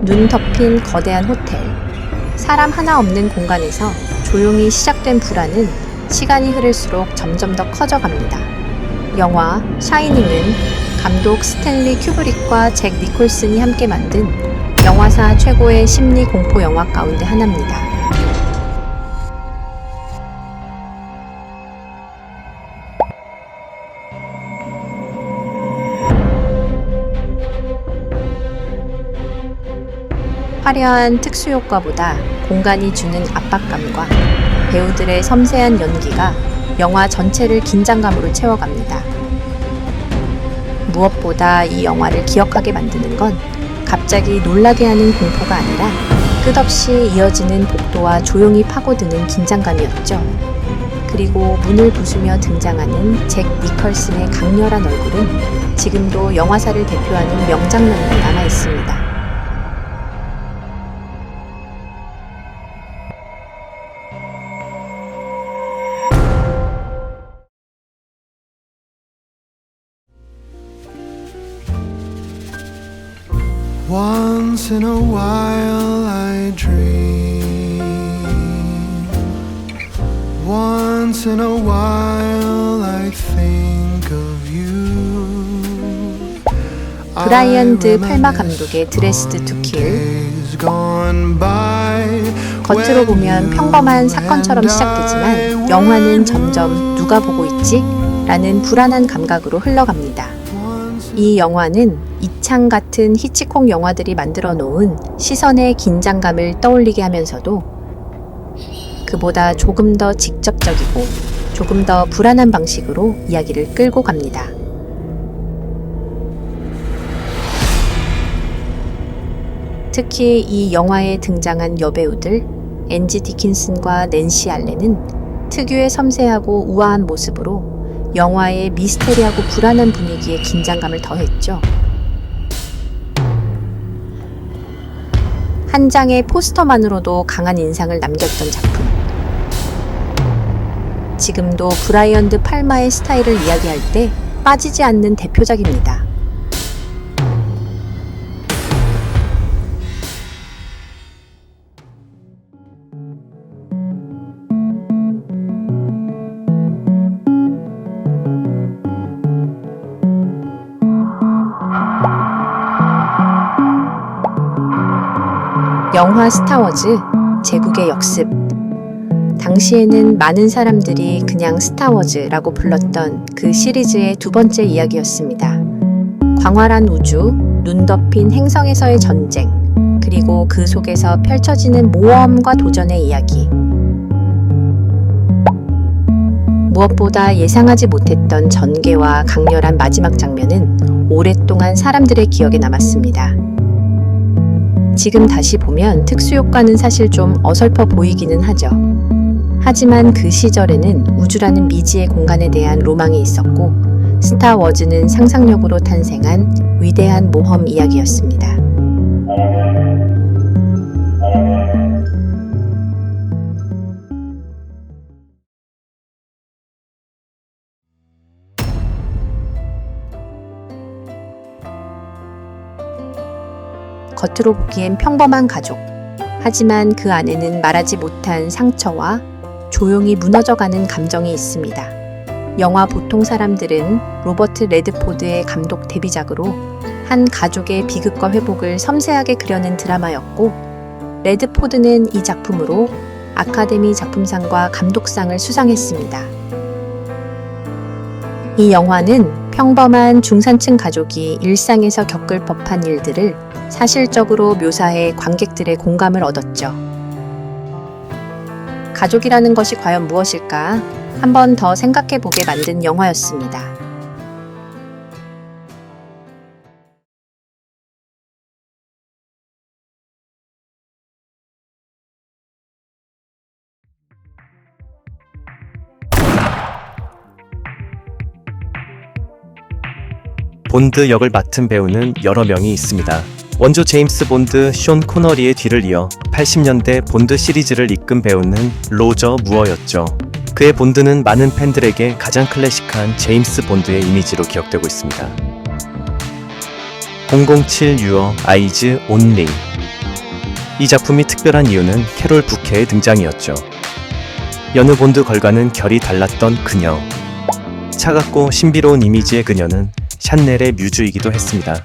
눈 덮인 거대한 호텔, 사람 하나 없는 공간에서 조용히 시작된 불안은 시간이 흐를수록 점점 더 커져갑니다. 영화 샤이닝은 감독 스탠리 큐브릭과 잭 니콜슨이 함께 만든 영화사 최고의 심리 공포 영화 가운데 하나입니다. 화려한 특수효과보다 공간이 주는 압박감과 배우들의 섬세한 연기가 영화 전체를 긴장감으로 채워갑니다. 무엇보다 이 영화를 기억하게 만드는 건 갑자기 놀라게 하는 공포가 아니라 끝없이 이어지는 복도와 조용히 파고드는 긴장감이었죠. 그리고 문을 부수며 등장하는 잭 니콜슨의 강렬한 얼굴은 지금도 영화사를 대표하는 명장면으로 남아있습니다. Once in a while I dream. Once in a while I think of you. 브라이언 드 팔마 감독의 드레스드 투 킬. 겉으로 보면 평범한 사건처럼 시작되지만 영화는 점점 누가 보고 있지? 라는 불안한 감각으로 흘러갑니다. 이 영화는 이창 같은 히치콕 영화들이 만들어 놓은 시선의 긴장감을 떠올리게 하면서도 그보다 조금 더 직접적이고 조금 더 불안한 방식으로 이야기를 끌고 갑니다. 특히 이 영화에 등장한 여배우들 앤지 디킨슨과 낸시 알렌은 특유의 섬세하고 우아한 모습으로 영화의 미스테리하고 불안한 분위기에 긴장감을 더했죠. 한 장의 포스터만으로도 강한 인상을 남겼던 작품. 지금도 브라이언 드 팔마의 스타일을 이야기할 때 빠지지 않는 대표작입니다. 영화 스타워즈 제국의 역습. 당시에는 많은 사람들이 그냥 스타워즈라고 불렀던 그 시리즈의 두 번째 이야기였습니다. 광활한 우주, 눈 덮인 행성에서의 전쟁, 그리고 그 속에서 펼쳐지는 모험과 도전의 이야기. 무엇보다 예상하지 못했던 전개와 강렬한 마지막 장면은 오랫동안 사람들의 기억에 남았습니다. 지금 다시 보면 특수효과는 사실 좀 어설퍼 보이기는 하죠. 하지만 그 시절에는 우주라는 미지의 공간에 대한 로망이 있었고 스타워즈는 상상력으로 탄생한 위대한 모험 이야기였습니다. 겉으로 보기엔 평범한 가족. 하지만 그 안에는 말하지 못한 상처와 조용히 무너져가는 감정이 있습니다. 영화 보통 사람들은 로버트 레드포드의 감독 데뷔작으로 한 가족의 비극과 회복을 섬세하게 그려낸 드라마였고 레드포드는 이 작품으로 아카데미 작품상과 감독상을 수상했습니다. 이 영화는 평범한 중산층 가족이 일상에서 겪을 법한 일들을 사실적으로 묘사해 관객들의 공감을 얻었죠. 가족이라는 것이 과연 무엇일까? 한 번 더 생각해보게 만든 영화였습니다. 본드 역을 맡은 배우는 여러 명이 있습니다. 원조 제임스 본드 숀 코너리의 뒤를 이어 80년대 본드 시리즈를 이끈 배우는 로저 무어였죠. 그의 본드는 많은 팬들에게 가장 클래식한 제임스 본드의 이미지로 기억되고 있습니다. 007 유어 아이즈 온리. 이 작품이 특별한 이유는 캐롤 부케의 등장이었죠. 여느 본드 걸과는 결이 달랐던 그녀. 차갑고 신비로운 이미지의 그녀는 샤넬의 뮤즈이기도 했습니다.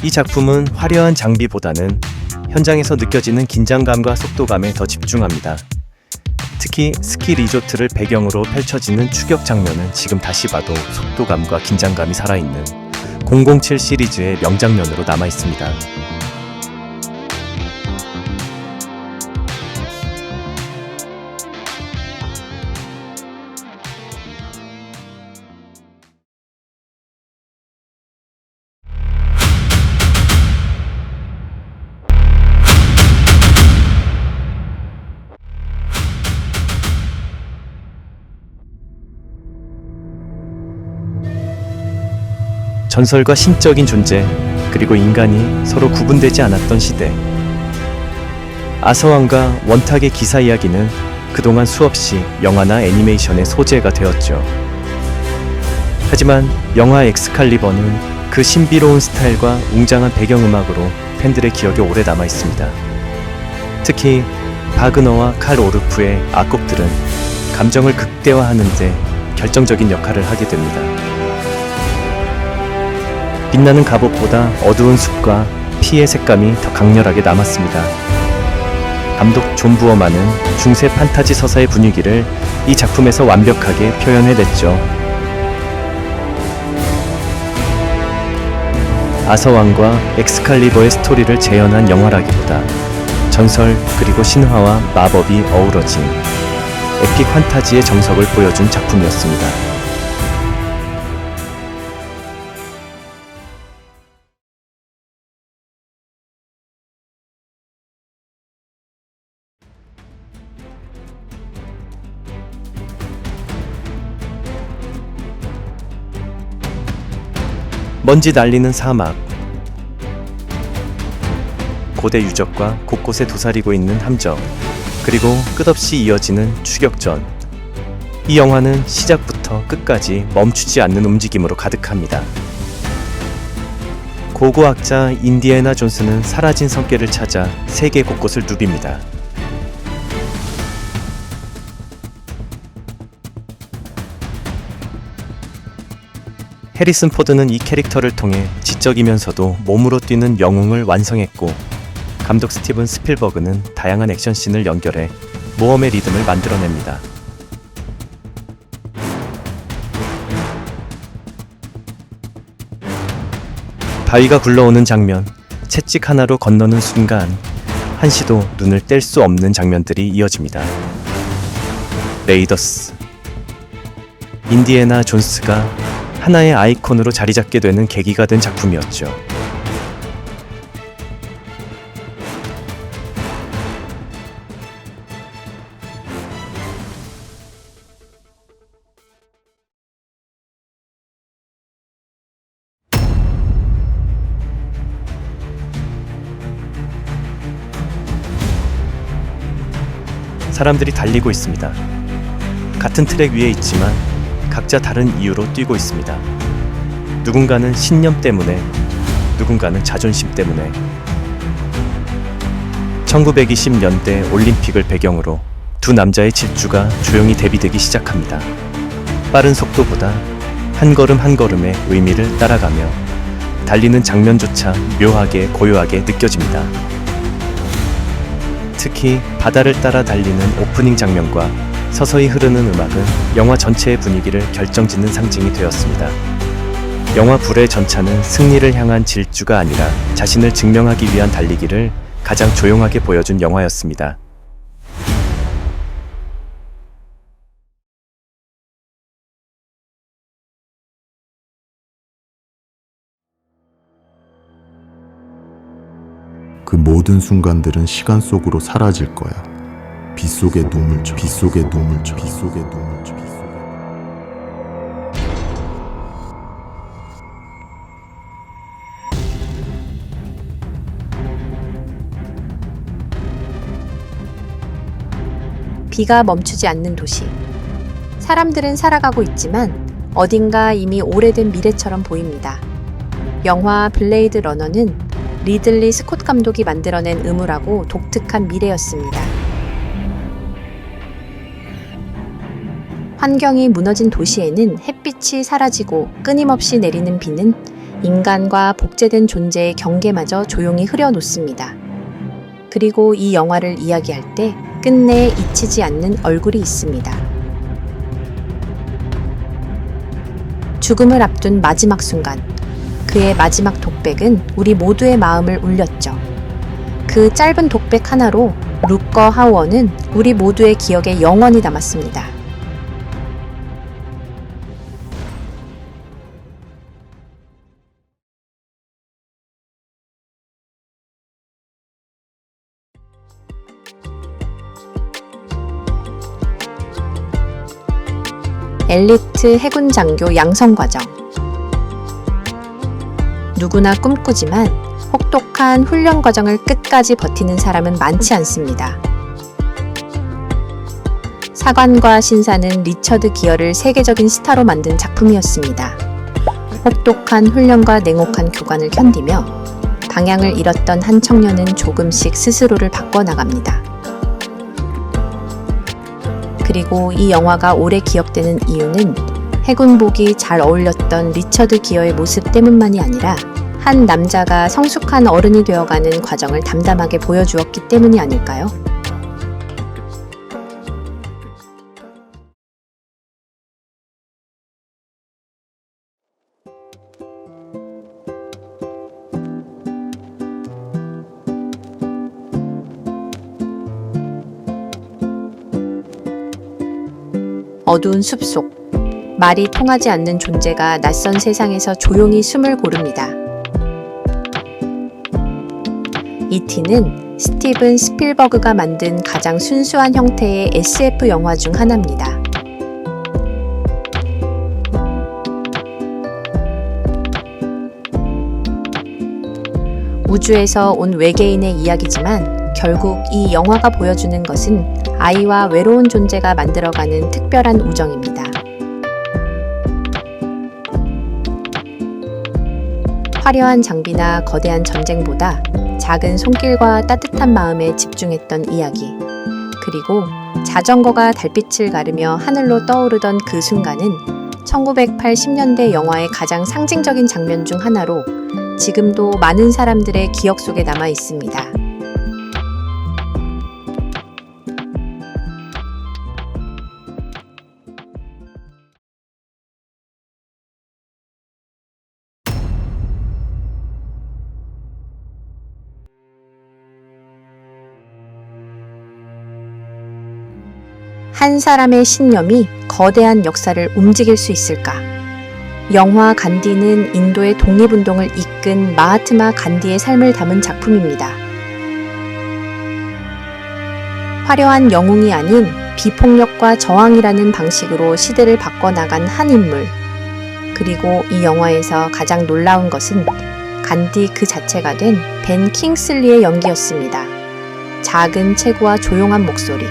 이 작품은 화려한 장비보다는 현장에서 느껴지는 긴장감과 속도감에 더 집중합니다. 특히 스키 리조트를 배경으로 펼쳐지는 추격 장면은 지금 다시 봐도 속도감과 긴장감이 살아있는 007 시리즈의 명장면으로 남아있습니다. 전설과 신적인 존재, 그리고 인간이 서로 구분되지 않았던 시대. 아서왕과 원탁의 기사 이야기는 그동안 수없이 영화나 애니메이션의 소재가 되었죠. 하지만 영화 엑스칼리버는 그 신비로운 스타일과 웅장한 배경음악으로 팬들의 기억에 오래 남아 있습니다. 특히 바그너와 칼 오르프의 악곡들은 감정을 극대화하는 데 결정적인 역할을 하게 됩니다. 빛나는 갑옷보다 어두운 숲과 피의 색감이 더 강렬하게 남았습니다. 감독 존 부어만은 중세 판타지 서사의 분위기를 이 작품에서 완벽하게 표현해냈죠. 아서왕과 엑스칼리버의 스토리를 재현한 영화라기보다 전설 그리고 신화와 마법이 어우러진 에픽 판타지의 정석을 보여준 작품이었습니다. 먼지 날리는 사막, 고대 유적과 곳곳에 도사리고 있는 함정, 그리고 끝없이 이어지는 추격전. 이 영화는 시작부터 끝까지 멈추지 않는 움직임으로 가득합니다. 고고학자 인디애나 존스는 사라진 성계를 찾아 세계 곳곳을 누빕니다. 해리슨 포드는 이 캐릭터를 통해 지적이면서도 몸으로 뛰는 영웅을 완성했고, 감독 스티븐 스필버그는 다양한 액션씬을 연결해 모험의 리듬을 만들어냅니다. 바위가 굴러오는 장면, 채찍 하나로 건너는 순간 한시도 눈을 뗄 수 없는 장면들이 이어집니다. 레이더스. 인디애나 존스가 하나의 아이콘으로 자리 잡게 되는 계기가 된 작품이었죠. 사람들이 달리고 있습니다. 같은 트랙 위에 있지만 각자 다른 이유로 뛰고 있습니다. 누군가는 신념 때문에, 누군가는 자존심 때문에. 1920년대 올림픽을 배경으로 두 남자의 질주가 조용히 대비되기 시작합니다. 빠른 속도보다 한 걸음 한 걸음의 의미를 따라가며 달리는 장면조차 묘하게 고요하게 느껴집니다. 특히 바다를 따라 달리는 오프닝 장면과 서서히 흐르는 음악은 영화 전체의 분위기를 결정짓는 상징이 되었습니다. 영화 불의 전차는 승리를 향한 질주가 아니라 자신을 증명하기 위한 달리기를 가장 조용하게 보여준 영화였습니다. 그 모든 순간들은 시간 속으로 사라질 거야. 빗속의 눈물처럼, 빗속의 눈물처럼, 빗속의 눈물처럼. 비가 멈추지 않는 도시. 사람들은 살아가고 있지만 어딘가 이미 오래된 미래처럼 보입니다. 영화 블레이드 러너는 리들리 스콧 감독이 만들어낸 음울하고 독특한 미래였습니다. 환경이 무너진 도시에는 햇빛이 사라지고 끊임없이 내리는 비는 인간과 복제된 존재의 경계마저 조용히 흐려놓습니다. 그리고 이 영화를 이야기할 때 끝내 잊히지 않는 얼굴이 있습니다. 죽음을 앞둔 마지막 순간, 그의 마지막 독백은 우리 모두의 마음을 울렸죠. 그 짧은 독백 하나로 루커 하우어는 우리 모두의 기억에 영원히 남았습니다. 엘리트 해군 장교 양성 과정. 누구나 꿈꾸지만 혹독한 훈련 과정을 끝까지 버티는 사람은 많지 않습니다. 사관과 신사는 리처드 기어를 세계적인 스타로 만든 작품이었습니다. 혹독한 훈련과 냉혹한 교관을 견디며 방향을 잃었던 한 청년은 조금씩 스스로를 바꿔나갑니다. 그리고 이 영화가 오래 기억되는 이유는 해군복이 잘 어울렸던 리처드 기어의 모습 때문만이 아니라 한 남자가 성숙한 어른이 되어가는 과정을 담담하게 보여주었기 때문이 아닐까요? 어두운 숲속, 말이 통하지 않는 존재가 낯선 세상에서 조용히 숨을 고릅니다. E.T.는 스티븐 스필버그가 만든 가장 순수한 형태의 SF 영화 중 하나입니다. 우주에서 온 외계인의 이야기지만 결국 이 영화가 보여주는 것은 아이와 외로운 존재가 만들어가는 특별한 우정입니다. 화려한 장비나 거대한 전쟁보다 작은 손길과 따뜻한 마음에 집중했던 이야기. 그리고 자전거가 달빛을 가르며 하늘로 떠오르던 그 순간은 1980년대 영화의 가장 상징적인 장면 중 하나로 지금도 많은 사람들의 기억 속에 남아 있습니다. 한 사람의 신념이 거대한 역사를 움직일 수 있을까? 영화 간디는 인도의 독립운동을 이끈 마하트마 간디의 삶을 담은 작품입니다. 화려한 영웅이 아닌 비폭력과 저항이라는 방식으로 시대를 바꿔나간 한 인물. 그리고 이 영화에서 가장 놀라운 것은 간디 그 자체가 된 벤 킹슬리의 연기였습니다. 작은 체구와 조용한 목소리.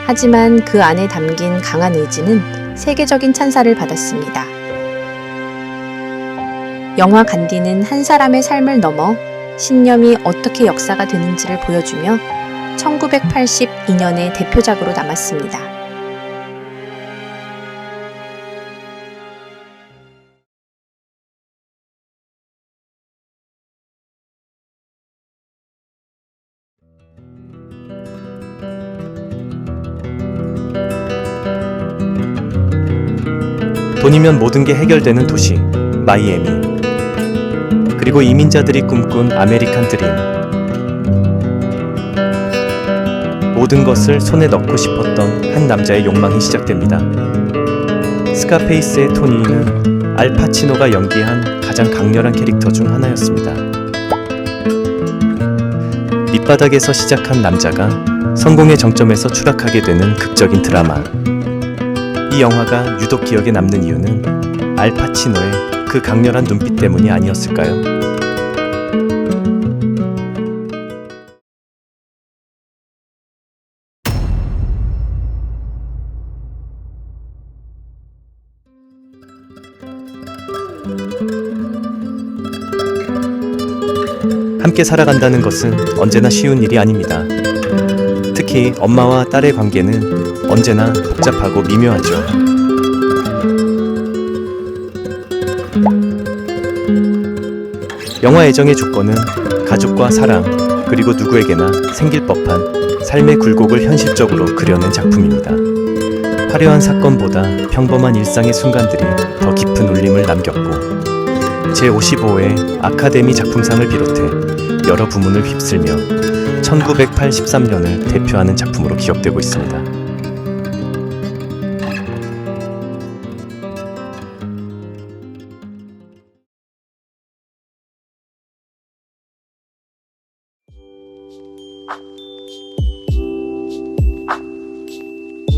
하지만 그 안에 담긴 강한 의지는 세계적인 찬사를 받았습니다. 영화 간디는 한 사람의 삶을 넘어 신념이 어떻게 역사가 되는지를 보여주며 1982년의 대표작으로 남았습니다. 돈이면 모든 게 해결되는 도시, 마이애미. 그리고 이민자들이 꿈꾼 아메리칸 드림. 모든 것을 손에 넣고 싶었던 한 남자의 욕망이 시작됩니다. 스카페이스의 토니는 알파치노가 연기한 가장 강렬한 캐릭터 중 하나였습니다. 밑바닥에서 시작한 남자가 성공의 정점에서 추락하게 되는 극적인 드라마. 이 영화가 유독 기억에 남는 이유는 알파치노의 그 강렬한 눈빛 때문이 아니었을까요? 함께 살아간다는 것은 언제나 쉬운 일이 아닙니다. 특히 엄마와 딸의 관계는 언제나 복잡하고 미묘하죠. 영화 애정의 조건은 가족과 사랑, 그리고 누구에게나 생길 법한 삶의 굴곡을 현실적으로 그려낸 작품입니다. 화려한 사건보다 평범한 일상의 순간들이 더 깊은 울림을 남겼고, 제55회 아카데미 작품상을 비롯해 여러 부문을 휩쓸며 1983년을 대표하는 작품으로 기억되고 있습니다.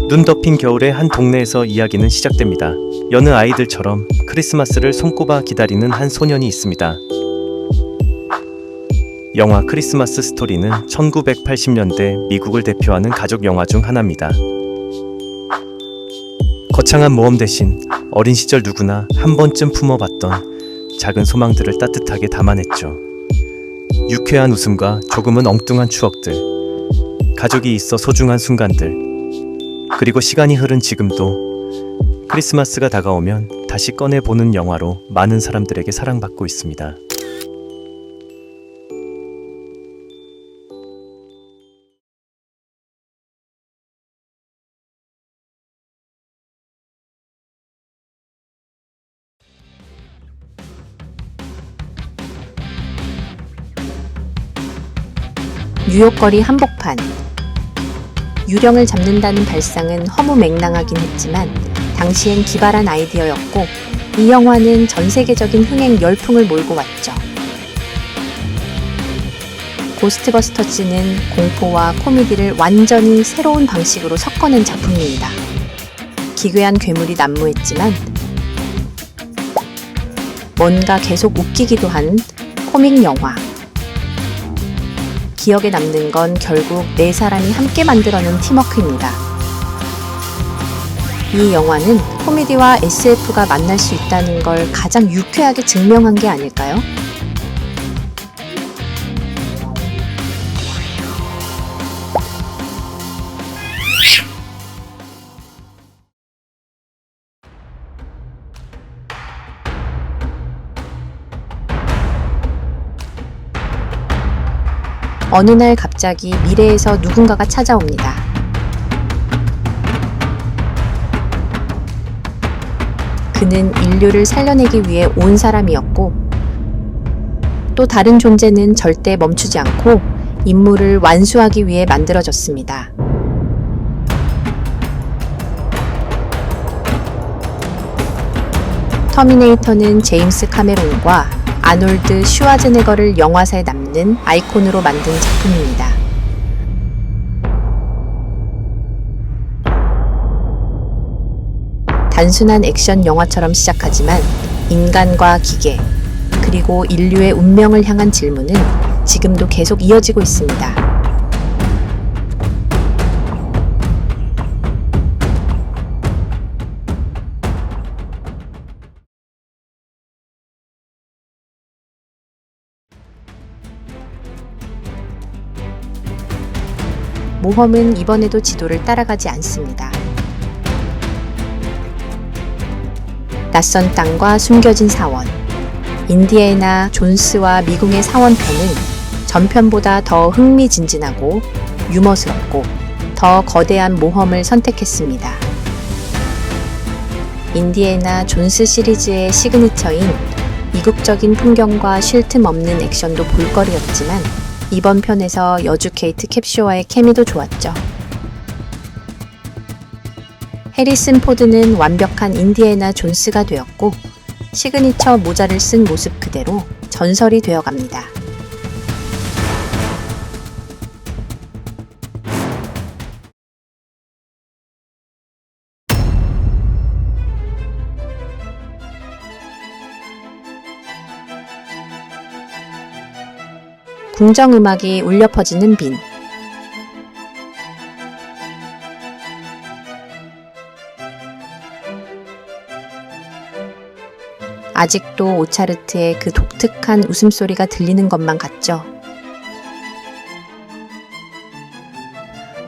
눈 덮인 겨울의 한 동네에서 이야기는 시작됩니다. 여느 아이들처럼 크리스마스를 손꼽아 기다리는 한 소년이 있습니다. 영화 크리스마스 스토리는 1980년대 미국을 대표하는 가족 영화 중 하나입니다. 거창한 모험 대신 어린 시절 누구나 한 번쯤 품어봤던 작은 소망들을 따뜻하게 담아냈죠. 유쾌한 웃음과 조금은 엉뚱한 추억들, 가족이 있어 소중한 순간들, 그리고 시간이 흐른 지금도 크리스마스가 다가오면 다시 꺼내보는 영화로 많은 사람들에게 사랑받고 있습니다. 뉴욕거리 한복판. 유령을 잡는다는 발상은 허무맹랑하긴 했지만 당시엔 기발한 아이디어였고, 이 영화는 전 세계적인 흥행 열풍을 몰고 왔죠. 고스트버스터즈는 공포와 코미디를 완전히 새로운 방식으로 섞어낸 작품입니다. 기괴한 괴물이 난무했지만 뭔가 계속 웃기기도 한 코믹 영화. 기억에 남는 건 결국 네 사람이 함께 만들어낸 팀워크입니다. 이 영화는 코미디와 SF가 만날 수 있다는 걸 가장 유쾌하게 증명한 게 아닐까요? 어느 날 갑자기 미래에서 누군가가 찾아옵니다. 그는 인류를 살려내기 위해 온 사람이었고, 또 다른 존재는 절대 멈추지 않고 임무를 완수하기 위해 만들어졌습니다. 터미네이터는 제임스 카메론과 아놀드 슈와제네거를 영화사에 남는 아이콘으로 만든 작품입니다. 단순한 액션 영화처럼 시작하지만 인간과 기계, 그리고 인류의 운명을 향한 질문은 지금도 계속 이어지고 있습니다. 모험은 이번에도 지도를 따라가지 않습니다. 낯선 땅과 숨겨진 사원. 인디애나 존스와 미궁의 사원편은 전편보다 더 흥미진진하고 유머스럽고 더 거대한 모험을 선택했습니다. 인디애나 존스 시리즈의 시그니처인 이국적인 풍경과 쉴 틈 없는 액션도 볼거리였지만, 이번 편에서 여주 케이트 캡쇼와의 케미도 좋았죠. 해리슨 포드는 완벽한 인디애나 존스가 되었고, 시그니처 모자를 쓴 모습 그대로 전설이 되어갑니다. 궁정음악이 울려 퍼지는 빈. 아직도 오차르트의 그 독특한 웃음소리가 들리는 것만 같죠.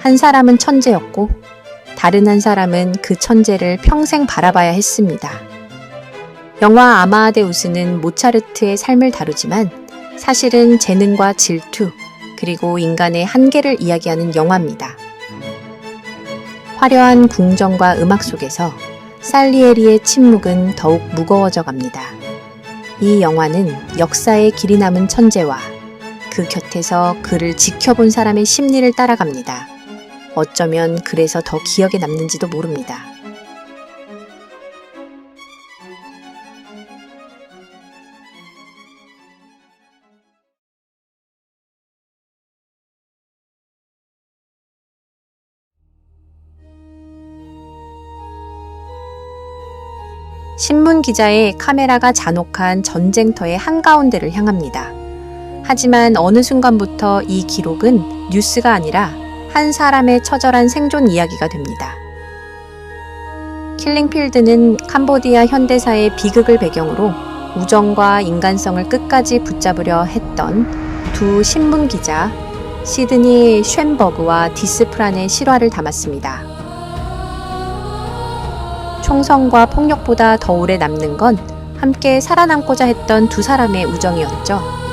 한 사람은 천재였고 다른 한 사람은 그 천재를 평생 바라봐야 했습니다. 영화 아마데우스는 모차르트의 삶을 다루지만 사실은 재능과 질투, 그리고 인간의 한계를 이야기하는 영화입니다. 화려한 궁정과 음악 속에서 살리에리의 침묵은 더욱 무거워져 갑니다. 이 영화는 역사에 길이 남은 천재와 그 곁에서 그를 지켜본 사람의 심리를 따라갑니다. 어쩌면 그래서 더 기억에 남는지도 모릅니다. 신문 기자의 카메라가 잔혹한 전쟁터의 한가운데를 향합니다. 하지만 어느 순간부터 이 기록은 뉴스가 아니라 한 사람의 처절한 생존 이야기가 됩니다. 킬링필드는 캄보디아 현대사의 비극을 배경으로 우정과 인간성을 끝까지 붙잡으려 했던 두 신문 기자 시드니 쉔버그와 디스프란의 실화를 담았습니다. 총성과 폭력보다 더 오래 남는 건 함께 살아남고자 했던 두 사람의 우정이었죠.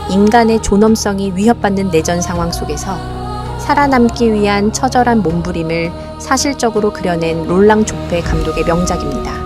인간의 존엄성이 위협받는 내전 상황 속에서 살아남기 위한 처절한 몸부림을 사실적으로 그려낸 롤랑 조페 감독의 명작입니다.